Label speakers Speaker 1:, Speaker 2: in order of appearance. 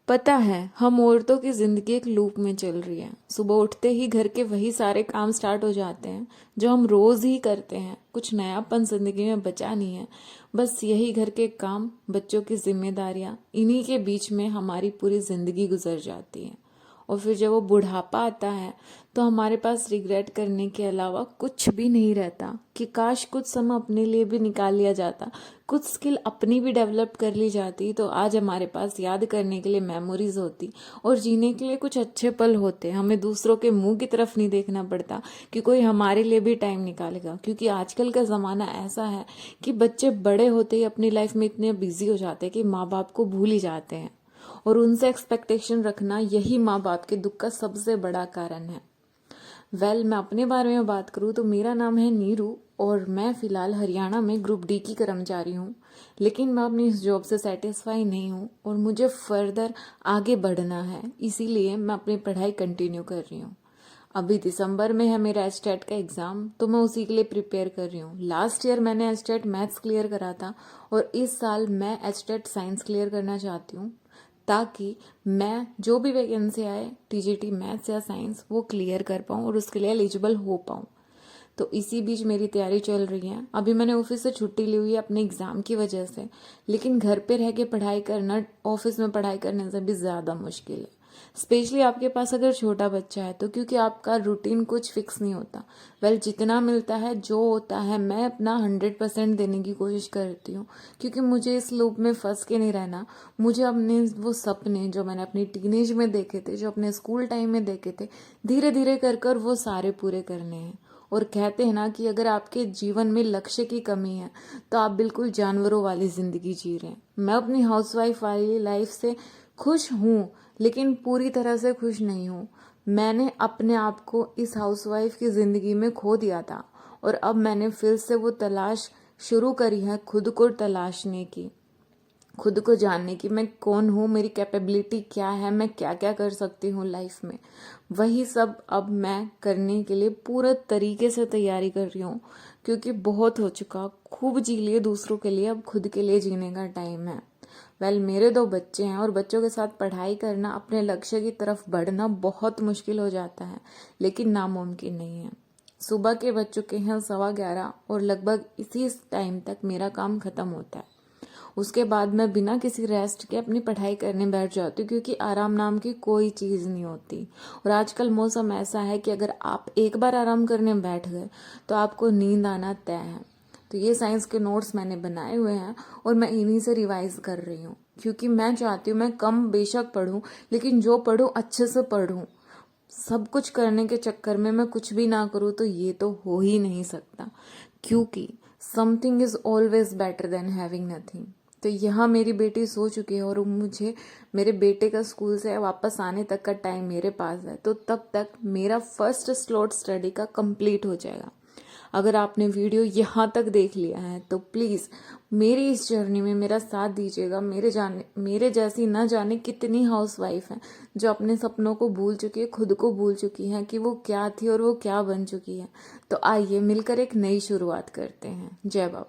Speaker 1: पता है हम औरतों की जिंदगी एक लूप में चल रही है। सुबह उठते ही घर के वही सारे काम स्टार्ट हो जाते हैं जो हम रोज ही करते हैं। कुछ नयापन जिंदगी में बचा नहीं है। बस यही घर के काम, बच्चों की जिम्मेदारियां, इन्हीं के बीच में हमारी पूरी जिंदगी गुजर जाती है। और फिर जब वो बुढ़ापा आता है तो हमारे पास रिग्रेट करने के अलावा कुछ भी नहीं रहता कि काश कुछ समय अपने लिए भी निकाल लिया जाता, कुछ स्किल अपनी भी डेवलप कर ली जाती, तो आज हमारे पास याद करने के लिए मेमोरीज होती और जीने के लिए कुछ अच्छे पल होते। हमें दूसरों के मुंह की तरफ नहीं देखना पड़ता कि कोई हमारे लिए भी टाइम निकालेगा। क्योंकि आजकल का ज़माना ऐसा है कि बच्चे बड़े होते ही अपनी लाइफ में इतने बिजी हो जाते हैं कि माँ बाप को भूल ही जाते हैं। और उनसे एक्सपेक्टेशन रखना यही माँ बाप के दुख का सबसे बड़ा कारण है। मैं अपने बारे में बात करूँ तो मेरा नाम है नीरू और मैं फ़िलहाल हरियाणा में ग्रुप डी की कर्मचारी हूँ। लेकिन मैं अपनी इस जॉब से सेटिस्फाई नहीं हूँ और मुझे फर्दर आगे बढ़ना है, इसीलिए मैं अपनी पढ़ाई कंटिन्यू कर रही हूँ। अभी दिसंबर में है मेरा एचटेट का एग्ज़ाम, तो मैं उसी के लिए प्रिपेयर कर रही हूँ। लास्ट ईयर मैंने एचटेट मैथ्स क्लियर करा था और इस साल मैं एचटेट साइंस क्लियर करना चाहती हूँ, ताकि मैं जो भी वैकेंसी आए टीजीटी मैथ्स या साइंस वो क्लियर कर पाऊँ और उसके लिए एलिजिबल हो पाऊँ। तो इसी बीच मेरी तैयारी चल रही है। अभी मैंने ऑफिस से छुट्टी ली हुई है अपने एग्ज़ाम की वजह से, लेकिन घर पे रह के पढ़ाई करना ऑफिस में पढ़ाई करने से भी ज़्यादा मुश्किल है। स्पेशली आपके पास अगर छोटा बच्चा है तो, क्योंकि आपका रूटीन कुछ फिक्स नहीं होता। जितना मिलता है, जो होता है, मैं अपना 100% देने की कोशिश करती हूँ, क्योंकि मुझे इस लूप में फंस के नहीं रहना। मुझे अपने वो सपने जो मैंने अपनी टीनेज में देखे थे, जो अपने स्कूल टाइम में देखे थे, धीरे धीरे कर कर वो सारे पूरे करने हैं। और कहते हैं ना कि अगर आपके जीवन में लक्ष्य की कमी है तो आप बिल्कुल जानवरों वाली जिंदगी जी रहे हैं। मैं अपनी हाउसवाइफ वाली लाइफ से खुश हूँ, लेकिन पूरी तरह से खुश नहीं हूँ। मैंने अपने आप को इस हाउसवाइफ की जिंदगी में खो दिया था और अब मैंने फिर से वो तलाश शुरू करी है, खुद को तलाशने की, खुद को जानने की। मैं कौन हूँ, मेरी कैपेबिलिटी क्या है, मैं क्या क्या कर सकती हूँ लाइफ में। वही सब अब मैं करने के लिए पूरे तरीके से तैयारी कर रही हूँ, क्योंकि बहुत हो चुका। खूब जी लिए दूसरों के लिए, अब खुद के लिए जीने का टाइम है। मेरे 2 बच्चे हैं और बच्चों के साथ पढ़ाई करना, अपने लक्ष्य की तरफ बढ़ना बहुत मुश्किल हो जाता है, लेकिन नामुमकिन नहीं है। सुबह के बज चुके हैं 11:15 और लगभग इसी टाइम तक मेरा काम खत्म होता है। उसके बाद मैं बिना किसी रेस्ट के अपनी पढ़ाई करने बैठ जाती हूँ, क्योंकि आराम नाम की कोई चीज़ नहीं होती। और आजकल मौसम ऐसा है कि अगर आप एक बार आराम करने बैठ गए तो आपको नींद आना तय है। तो ये साइंस के नोट्स मैंने बनाए हुए हैं और मैं इन्हीं से रिवाइज कर रही हूँ, क्योंकि मैं चाहती हूँ मैं कम बेशक पढूं, लेकिन जो पढूं अच्छे से पढूं। सब कुछ करने के चक्कर में मैं कुछ भी ना करूँ तो ये तो हो ही नहीं सकता, क्योंकि something is always better than having nothing. तो यहाँ मेरी बेटी सो चुकी है और मुझे मेरे बेटे का स्कूल से वापस आने तक का टाइम मेरे पास है, तो तब तक मेरा फर्स्ट स्लॉट स्टडी का कंप्लीट हो जाएगा। अगर आपने वीडियो यहाँ तक देख लिया है तो प्लीज़ मेरी इस जर्नी में मेरा साथ दीजिएगा। मेरे जैसी न जाने कितनी हाउसवाइफ हैं जो अपने सपनों को भूल चुकी है, खुद को भूल चुकी हैं कि वो क्या थी और वो क्या बन चुकी है। तो आइए मिलकर एक नई शुरुआत करते हैं। जय बाबा।